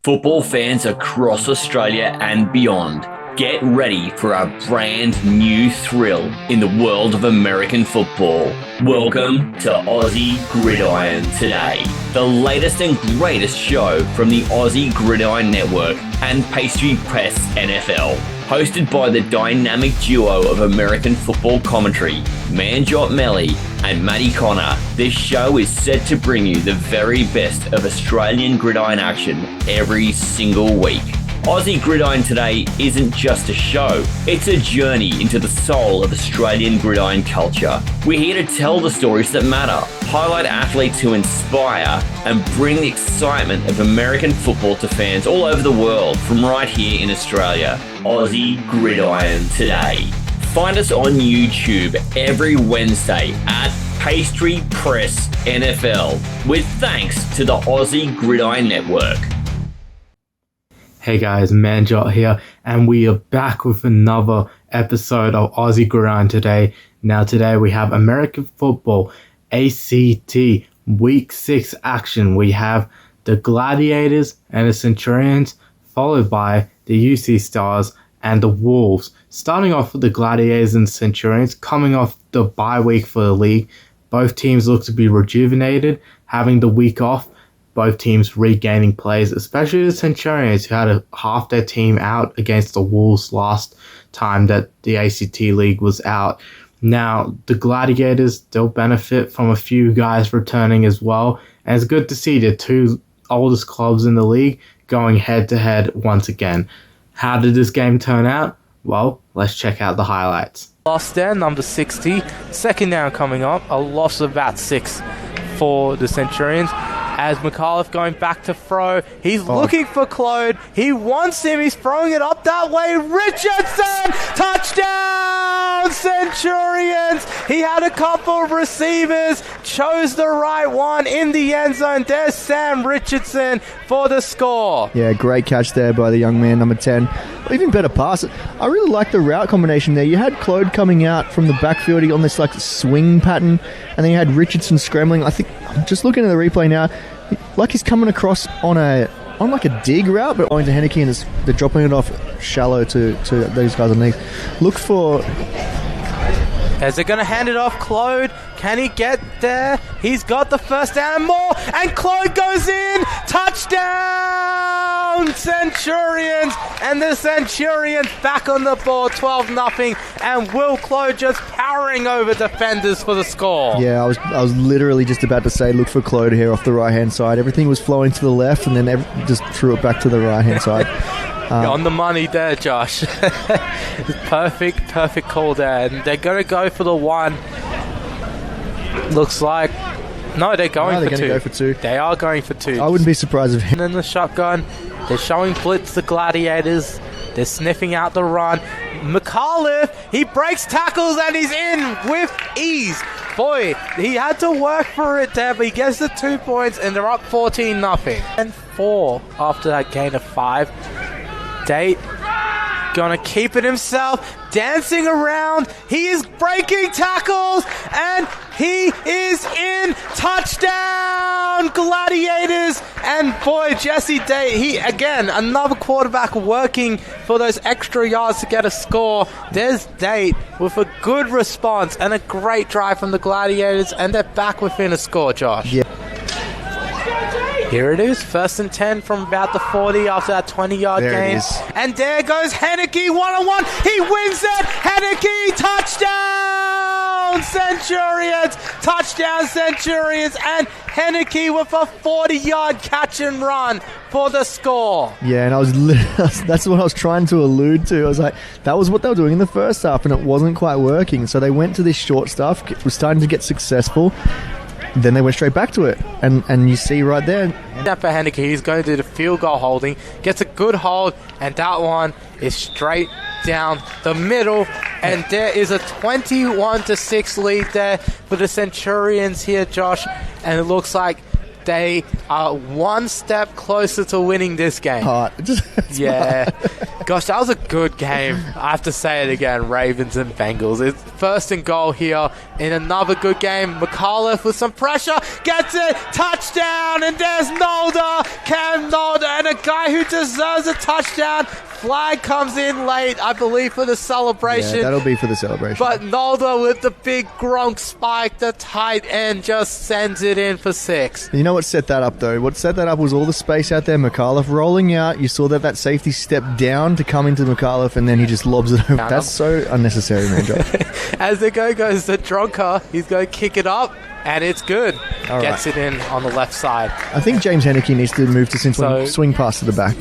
Football fans across Australia and beyond, get ready for a brand new thrill in the world of American football. Welcome to Aussie Gridiron Today, the latest and greatest show from the Aussie Gridiron Network and Pastry Press NFL. Hosted by the dynamic duo of American football commentary, Manjot Melli and Matty Connor, this show is set to bring you the very best of Australian gridiron action every single week. Aussie Gridiron Today isn't just a show, it's a journey into the soul of Australian gridiron culture. We're here to tell the stories that matter, highlight athletes who inspire, and bring the excitement of American football to fans all over the world from right here in Australia. Aussie Gridiron Today. Find us on YouTube every Wednesday at Pastry Press NFL, with thanks to the Aussie Gridiron Network. Hey guys, Manjot here, and we are back with another episode of Aussie Gridiron Today. Now today we have American football, ACT, Week 6 action. We have the Gladiators and the Centruions, followed by the UC Stars and the Wolves. Starting off with the Gladiators and Centurions, coming off the bye week for the league. Both teams look to be rejuvenated, having the week off. Both teams regaining players, especially the Centurions, who had half their team out against the Wolves last time that the ACT League was out. Now, the Gladiators, they'll benefit from a few guys returning as well, and it's good to see the two oldest clubs in the league going head-to-head once again. How did this game turn out? Well, let's check out the highlights. Lost there, number 60. Second down coming up, a loss of about 6 for the Centurions. As McAuliffe going back to throw, he's looking for Claude. He wants him. He's throwing it up that way. Richardson, touchdown, Centurions. He had a couple of receivers, chose the right one in the end zone. There's Sam Richardson for the score. Yeah, great catch there by the young man, number 10. Even better pass. I really like the route combination there. You had Claude coming out from the backfield on this like swing pattern, and then you had Richardson scrambling. I think I'm just looking at the replay now, like he's coming across on like a dig route, but going to Henneke and they're dropping it off shallow to these guys underneath. Look for... As they're going to hand it off, Claude, can he get there? He's got the first down and more, and Claude goes in, touchdown, Centurions, and the Centurions back on the board, 12-0, and Will Claude just powering over defenders for the score. Yeah, I was literally just about to say, look for Claude here off the right-hand side. Everything was flowing to the left, and then just threw it back to the right-hand side. On the money there, Josh. Perfect call there. And they're going to go for the one. Looks like... No, they're going for two. Go for two. They are going for two. I wouldn't be surprised if him. In the shotgun, they're showing blitz the Gladiators. They're sniffing out the run. McAuliffe, he breaks tackles and he's in with ease. Boy, he had to work for it there, but he gets the 2 points and they're up 14-0. And 4 after that gain of 5. Date gonna keep it himself, dancing around. He is breaking tackles and he is in. Touchdown, Gladiators. And boy, Jesse Date, he again, another quarterback working for those extra yards to get a score. There's Date with a good response and a great drive from the Gladiators, and they're back within a score, Josh. Yeah. Here it is, 1st and 10 from about the 40 after that 20-yard gain. And there goes Henneke, one-on-one. He wins it. Henneke, touchdown, Centurions. Touchdown, Centurions. And Henneke with a 40-yard catch and run for the score. Yeah, and that's what I was trying to allude to. I was like, that was what they were doing in the first half, and it wasn't quite working. So they went to this short stuff. It was starting to get successful. Then they went straight back to it. And you see right there. Now for Henneke, he's going to do the field goal holding. Gets a good hold, and that one is straight down the middle. And there is a 21-6 lead there for the Centurions here, Josh. And it looks like they are one step closer to winning this game. Yeah. Gosh, that was a good game. I have to say it again, Ravens and Bengals. It's first and goal here in another good game. McAuliffe with some pressure, gets it, touchdown, and there's Nolder, Cam Nolder, and a guy who deserves a touchdown. Flag comes in late, I believe, for the celebration. Yeah, that'll be for the celebration. But Nolder with the big Gronk spike, the tight end just sends it in for 6. You know what set that up, though? What set that up was all the space out there. McAuliffe rolling out. You saw that safety stepped down to come into McAuliffe, and then he just lobs it over. That's so unnecessary, Manjot. As the go goes the Dronker, he's going to kick it up, and it's good. All Gets right. it in on the left side. I think James Henneke needs to move to swing pass to the back.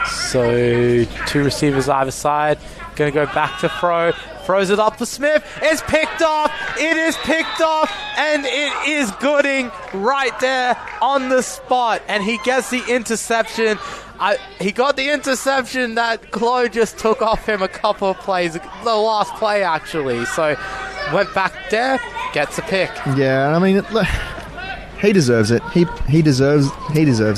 So 2 receivers either side. Going to go back to throw. Throws it up for Smith. It's picked off. It is picked off. And it is Gooding right there on the spot. And he gets the interception. He got the interception that Chloe just took off him a couple of plays. The last play, actually. So went back there. Gets a pick. Yeah, I mean, he deserves it. He deserves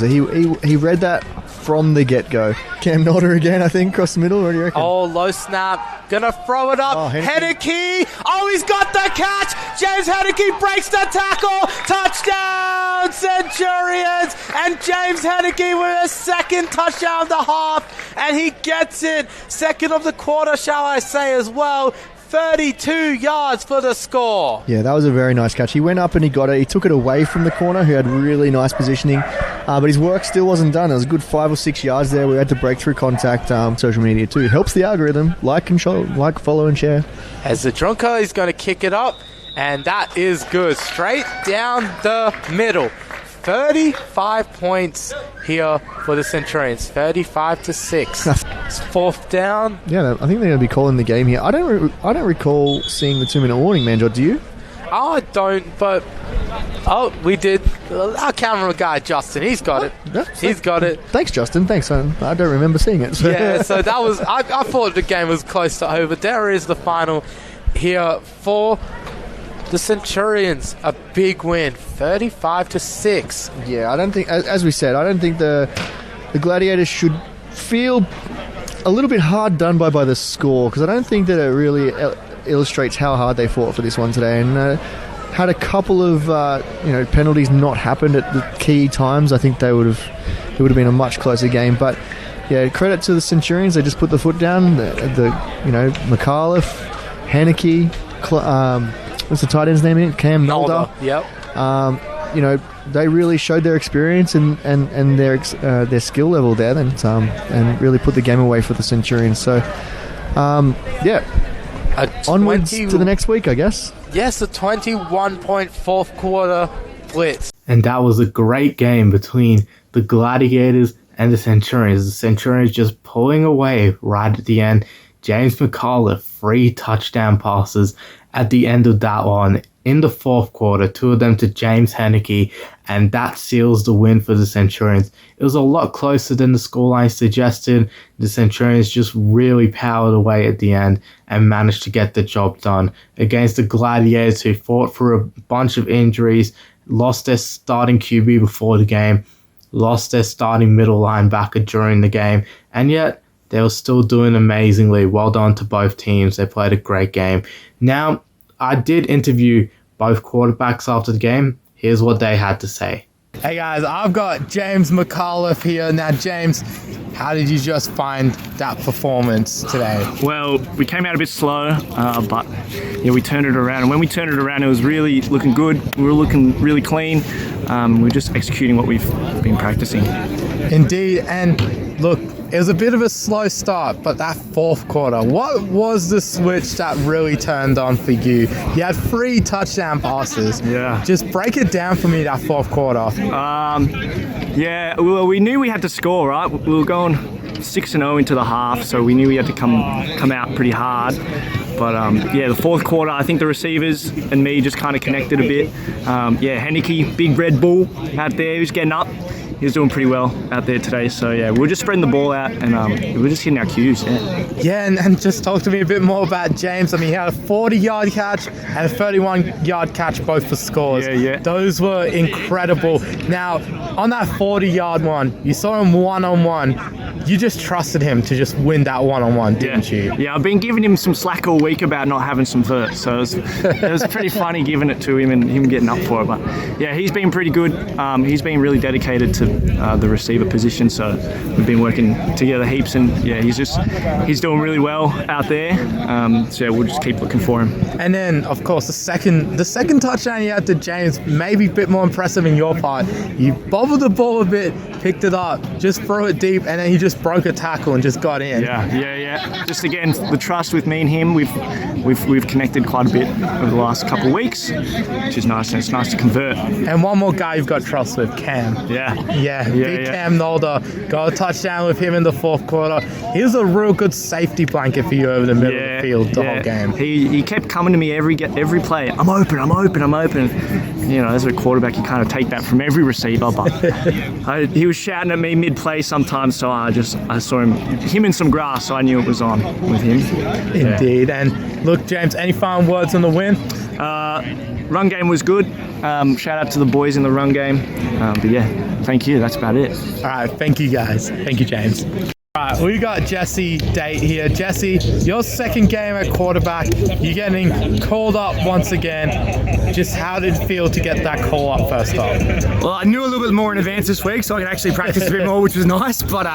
it. He read that from the get-go. Cam Nolder again, I think, across the middle. What do you reckon? Oh, low snap. Gonna throw it up. Oh, Henneke. Oh, he's got the catch. James Henneke breaks the tackle. Touchdown, Centurions. And James Henneke with a second touchdown of the half. And he gets it. Second of the quarter, shall I say, as well. 32 yards for the score. Yeah, that was a very nice catch. He went up and he got it. He took it away from the corner, who had really nice positioning. But his work still wasn't done. It was a good 5 or 6 yards there. We had to break through contact. Social media too. It helps the algorithm. Like, follow, and share. As the Drunker is going to kick it up. And that is good. Straight down the middle. 35 points here for the Centurions. 35-6. It's 4th down. Yeah, I think they're going to be calling the game here. I don't recall seeing the 2-minute warning, Manjot. Do you? Oh, I don't, but... Oh, we did. Our camera guy, Justin, he's got it. He's got it. Thanks, Justin. Thanks. I don't remember seeing it. So. Yeah, so that was... I thought the game was close to over. There is the final here for the Centurions. A big win. 35-6. Yeah, I don't think... As we said, I don't think the Gladiators should feel a little bit hard done by the score, because I don't think that it really illustrates how hard they fought for this one today. And had a couple of penalties not happened at the key times, I think it would have been a much closer game. But yeah, credit to the Centurions. They just put the foot down. McAuliffe, Henneke, what's the tight end's name again? Cam Nolder. Yep. They really showed their experience and their skill level there, and really put the game away for the Centurions. So, onwards to the next week, I guess. Yes, a 21-point fourth quarter blitz. And that was a great game between the Gladiators and the Centurions. The Centurions just pulling away right at the end. James McAuliffe, 3 touchdown passes at the end of that one. In the fourth quarter, 2 of them to James Henneke, and that seals the win for the Centurions. It was a lot closer than the scoreline suggested. The Centurions just really powered away at the end and managed to get the job done against the Gladiators, who fought through a bunch of injuries, lost their starting QB before the game, lost their starting middle linebacker during the game, and yet they were still doing amazingly. Well done to both teams. They played a great game. Now, I did interview both quarterbacks after the game. Here's what they had to say. Hey guys, I've got James McAuliffe here. Now James, how did you just find that performance today? Well, we came out a bit slow, but we turned it around. And when we turned it around, it was really looking good. We were looking really clean. We were just executing what we've been practicing. Indeed, and look, it was a bit of a slow start, but that fourth quarter, what was the switch that really turned on for you? You had 3 touchdown passes. Yeah. Just break it down for me, that fourth quarter. Well, we knew we had to score, right? We were going 6-0 into the half, so we knew we had to come out pretty hard. But the fourth quarter, I think the receivers and me just kind of connected a bit. Henneke, big Red Bull out there, he was getting up. He was doing pretty well out there today. So yeah, we're just spreading the ball out and we're just hitting our cues. Yeah, and just talk to me a bit more about James. I mean, he had a 40-yard catch and a 31-yard catch, both for scores. Yeah. Those were incredible. Now, on that 40-yard one, you saw him one-on-one. You just trusted him to just win that one-on-one, didn't you? Yeah, I've been giving him some slack all week about not having some vert, so it was pretty funny giving it to him and him getting up for it. But yeah, he's been pretty good. He's been really dedicated to the receiver position, so we've been working together heaps, and yeah, he's doing really well out there. So yeah, we'll just keep looking for him. And then, of course, the second touchdown you had to James, maybe a bit more impressive in your part. You bobbled the ball a bit, picked it up, just threw it deep, and then he just broke a tackle and just got in. Yeah. Just again, the trust with me and him, we've connected quite a bit over the last couple of weeks, which is nice, and it's nice to convert. And one more guy you've got trust with, Cam. Big Cam Nolder. Got a touchdown with him in the fourth quarter. He was a real good safety blanket for you over the middle of the field the whole game. He kept coming to me every play. I'm open. You know, as a quarterback, you kind of take that from every receiver, but he was shouting at me mid-play sometimes, so I saw him in some grass, so I knew it was on with him. Indeed. And look, James, any final words on the win? Run game was good. Shout out to the boys in the run game. But yeah, thank you. That's about it. All right. Thank you, guys. Thank you, James. All right, we got Jesse Date here. Jesse, your second game at quarterback, you're getting called up once again. Just how did it feel to get that call up first off? Well, I knew a little bit more in advance this week, so I could actually practice a bit more, which was nice. But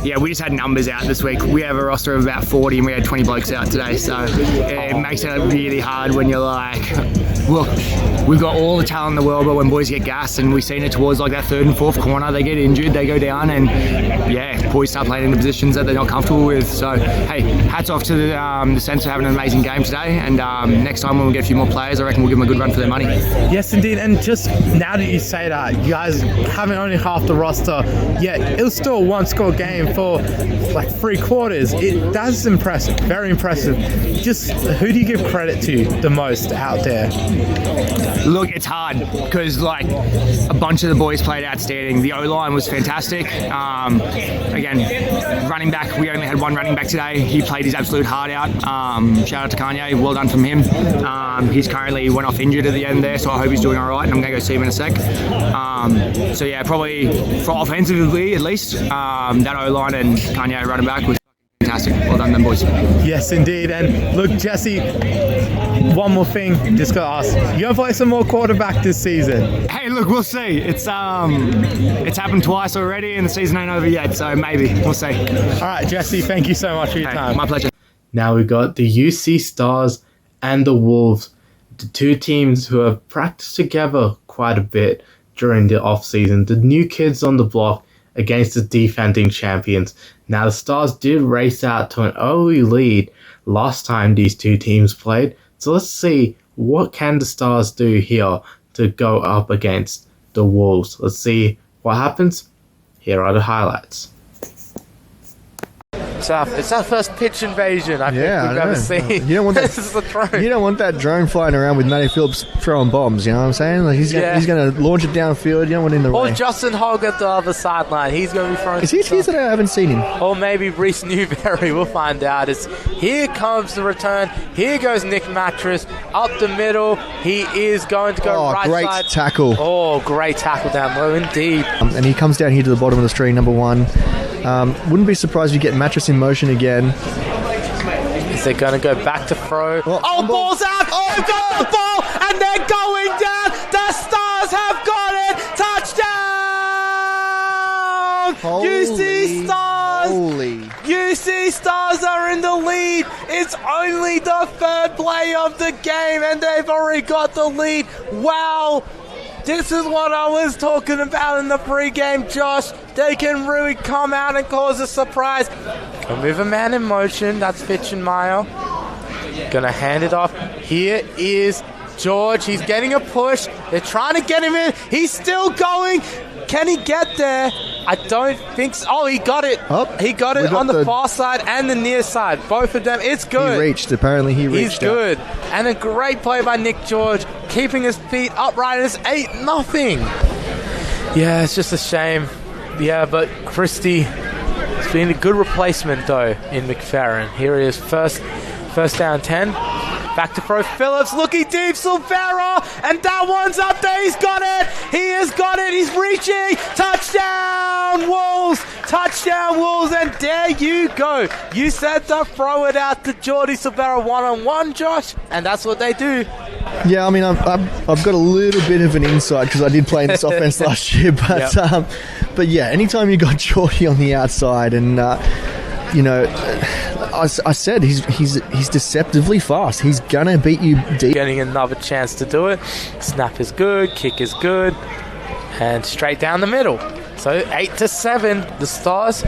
yeah, we just had numbers out this week. We have a roster of about 40, and we had 20 blokes out today. So it makes it really hard when you're like, look, we've got all the talent in the world, but when boys get gassed, and we've seen it towards like that third and fourth corner, they get injured, they go down, and yeah, boys start playing in the positions that they're not comfortable with. So hey, hats off to the Centre for having an amazing game today, and next time when we get a few more players, I reckon we'll give them a good run for their money. Yes, indeed. And just now that you say that, you guys having only half the roster, yet it was still a one-score game for like 3 quarters. That's impressive, very impressive. Just who do you give credit to the most out there? Look, it's hard because like a bunch of the boys played outstanding. The O-line was fantastic. Again, running back, we only had one running back today. He played his absolute heart out. Shout out to Kanye, well done from him. He's currently went off injured at the end there, so I hope he's doing all right, and I'm going to go see him in a sec. So yeah, probably for offensively at least, that O-line and Kanye running back was fantastic. Well done, them boys. Yes, indeed. And look, Jesse, one more thing, just got to ask, you going to play some more quarterback this season? Hey, look, we'll see. It's happened twice already, and the season ain't over yet, so maybe. We'll see. All right, Jesse, thank you so much for your time. My pleasure. Now we got the UC Stars and the Wolves, the two teams who have practiced together quite a bit during the off-season. The new kids on the block against the defending champions. Now the Stars did race out to an early lead last time these two teams played. So let's see, what can the Stars do here to go up against the Wolves? Let's see what happens. Here are the highlights. It's our first pitch invasion I think we've ever seen. You don't want that. This is the drone. You don't want that drone flying around with Matty Phillips throwing bombs. You know what I'm saying? Like he's going to launch it downfield. You don't want it in the Or way. Justin Hogg at the other sideline. He's going to be throwing. Is he here today? I haven't seen him. Or maybe Reese Newberry. We'll find out. Here comes the return. Here goes Nick Mattress up the middle. He is going to go right great side. tackle. Oh, great tackle down low indeed. And he comes down here to the bottom of the screen, number 1. Wouldn't be surprised if you get Mattress in motion again. Is they going to go back to throw? Ball's out! They've got the ball, and they're going down! The Stars have got it! Touchdown! UC Stars! UC Stars are in the lead! It's only the third play of the game, and they've already got the lead! Wow! This is what I was talking about in the pregame, Josh. They can really come out and cause a surprise. Gonna move a man in motion. That's Fitchenmeyer. Gonna hand it off. Here is George. He's getting a push. They're trying to get him in. He's still going. Can he get there? I don't think so. Oh, he got it. He got it on the far side and the near side. Both of them. It's good. He reached. Apparently he reached. He's good. And a great play by Nick George, keeping his feet upright. It's 8-0. Yeah, it's just a shame. Yeah, but Christie has been a good replacement, though, in McFerrin. Here he is, first down 10. Back to throw. Phillips looking deep. Silvera. And that one's up there. He's got it. He has got it. He's reaching. Touchdown, Wolves. Touchdown, Wolves. And there you go. You said to throw it out to Jordy Silvera one-on-one, Josh. And that's what they do. Yeah, I mean, I've got a little bit of an insight because I did play in this offense last year. But Yep. but yeah, anytime you got Jordy on the outside and, you know, I said he's deceptively fast. He's going to beat you deep. Getting another chance to do it. Snap is good. Kick is good. And straight down the middle. So 8-7, the Stars.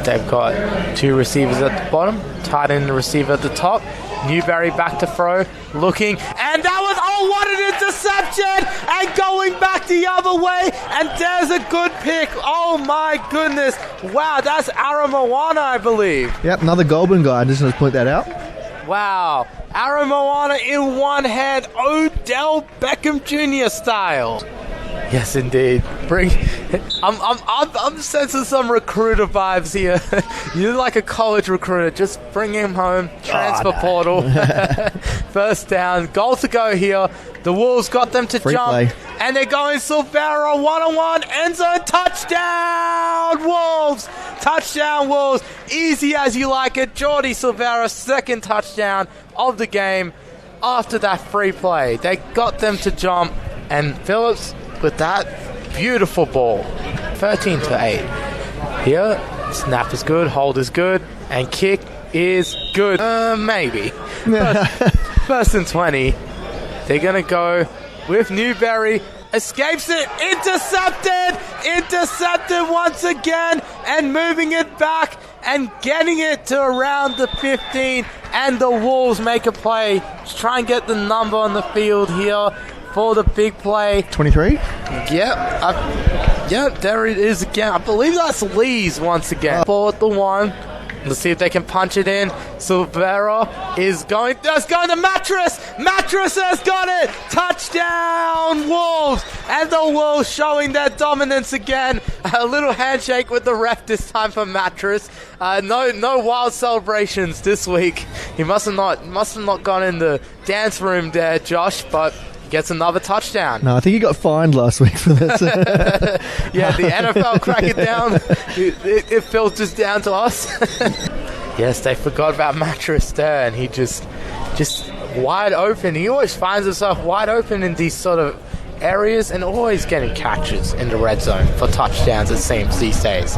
They've got 2 receivers at the bottom. Tight end receiver at the top. Newberry back to throw, looking, and that was, what an interception, and going back the other way, and there's a good pick. Oh my goodness, wow, that's Aramoana, I believe. Yep, another Goulburn guy, I just want to point that out. Wow, Aramoana in one hand, Odell Beckham Jr. style. Yes, indeed. I'm sensing some recruiter vibes here. You're like a college recruiter. Just bring him home. Transfer portal. First down. Goal to go here. The Wolves got them to Free jump. play. And they're going Silvera one-on-one. End zone touchdown, Wolves. Touchdown, Wolves. Easy as you like it. Jordy Silvera, second touchdown of the game after that free play. They got them to jump. And Phillips with that beautiful ball. 13-8. Here, snap is good, hold is good, and kick is good. Maybe. First and 20. They're going to go with Newberry. Escapes it. Intercepted once again. And moving it back and getting it to around the 15. And the Wolves make a play. Just try and get the number on the field here for the big play. 23? Yep, there it is again. I believe that's Lee's once again. Ball at the 1. Let's see if they can punch it in. Silvera is going. That's going to Mattress. Mattress has got it. Touchdown, Wolves. And the Wolves showing their dominance again. A little handshake with the ref this time for Mattress. No wild celebrations this week. He must have not gone in the dance room there, Josh, but gets another touchdown. No, I think he got fined last week for this. Yeah, the NFL crack it down. It filters down to us. Yes, they forgot about Mattress there, and he just wide open. He always finds himself wide open in these sort of areas and always getting catches in the red zone for touchdowns, it seems, these days.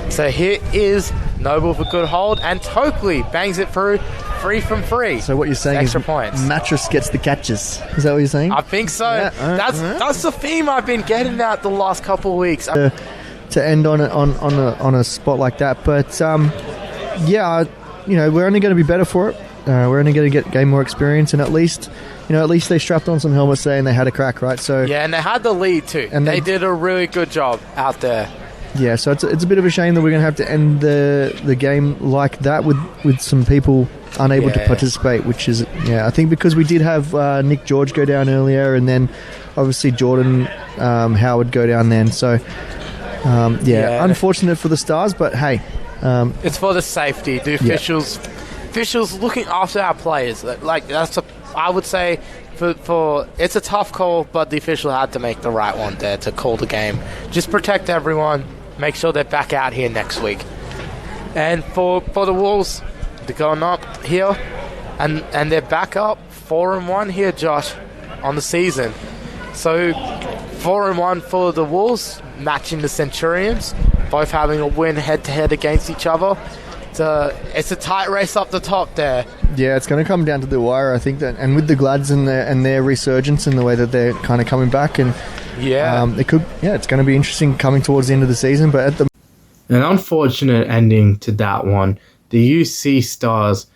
So here is Noble for good hold, and Tokley bangs it through. 3 from 3. So what you're saying extra is points. Mattress gets the catches. Is that what you're saying? I think so. Yeah, That's the theme I've been getting at the last couple of weeks. To end on a spot like that, but yeah, you know, we're only going to be better for it. We're only going to gain more experience, and at least they strapped on some helmets today and they had a crack, right? So yeah, and they had the lead too. And they did a really good job out there. Yeah, so it's a bit of a shame that we're going to have to end the game like that with some people unable to participate, which is, I think because we did have Nick George go down earlier, and then obviously Jordan Howard go down then. So, unfortunate for the Stars, but hey. It's for the safety. The officials looking after our players. I would say for it's a tough call, but the official had to make the right one there to call the game. Just protect everyone. Make sure they're back out here next week. And for the Wolves, they're going up here, and they're back up 4-1 here, Josh, on the season. So 4-1 for the Wolves, matching the Centurions, both having a win head-to-head against each other. It's a tight race up the top there. Yeah, it's going to come down to the wire, I think, and with the Glads and their resurgence and the way that they're kind of coming back, and it's going to be interesting coming towards the end of the season. But an unfortunate ending to that one. The UC Stars,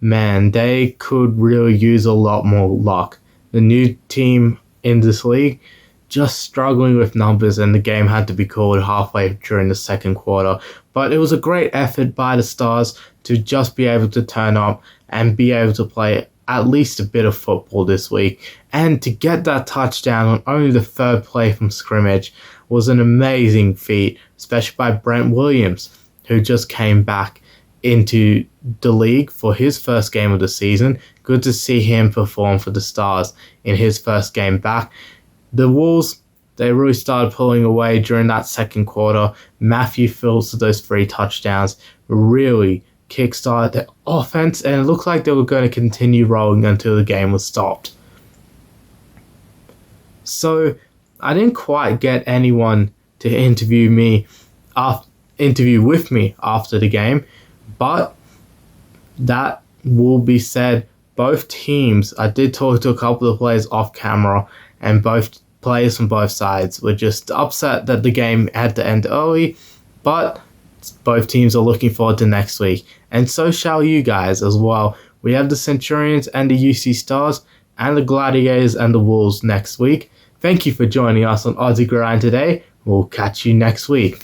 man, they could really use a lot more luck. The new team in this league just struggling with numbers, and the game had to be called halfway during the second quarter. But it was a great effort by the Stars to just be able to turn up and be able to play at least a bit of football this week. And to get that touchdown on only the third play from scrimmage was an amazing feat, especially by Brent Williams, who just came back into the league for his first game of the season. Good to see him perform for the Stars in his first game back. The Wolves, they really started pulling away during that second quarter. Matthew Phillips with those 3 touchdowns really kickstarted their offense, and it looked like they were going to continue rolling until the game was stopped. So I didn't quite get anyone to interview with me after the game, but that will be said. Both teams, I did talk to a couple of players off camera, and both players from both sides were just upset that the game had to end early, but both teams are looking forward to next week, and so shall you guys as well. We have the Centruions and the UC Stars, and the Gladiators and the Wolves next week. Thank you for joining us on Aussie Gridiron today. We'll catch you next week.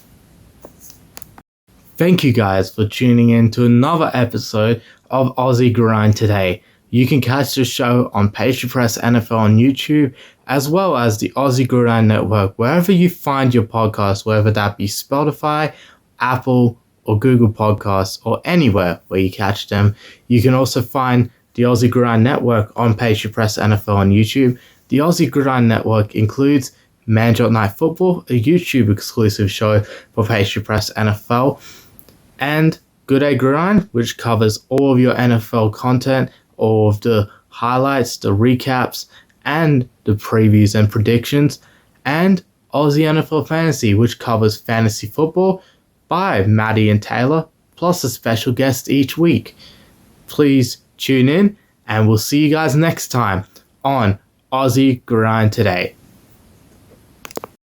Thank you guys for tuning in to another episode of Aussie Gridiron today. You can catch the show on Pastry Press NFL on YouTube, as well as the Aussie Gridiron Network, wherever you find your podcast, whether that be Spotify, Apple, or Google Podcasts, or anywhere where you catch them. You can also find the Aussie Gridiron Network on Pastry Press NFL on YouTube. The Aussie Gridiron Network includes Manjot Night Football, a YouTube exclusive show for Pastry Press NFL, and Good Day Gridiron, which covers all of your NFL content, all of the highlights, the recaps, and the previews and predictions, and Aussie NFL Fantasy, which covers fantasy football by Maddie and Taylor, plus a special guest each week. Please tune in, and we'll see you guys next time on Aussie Gridiron Today.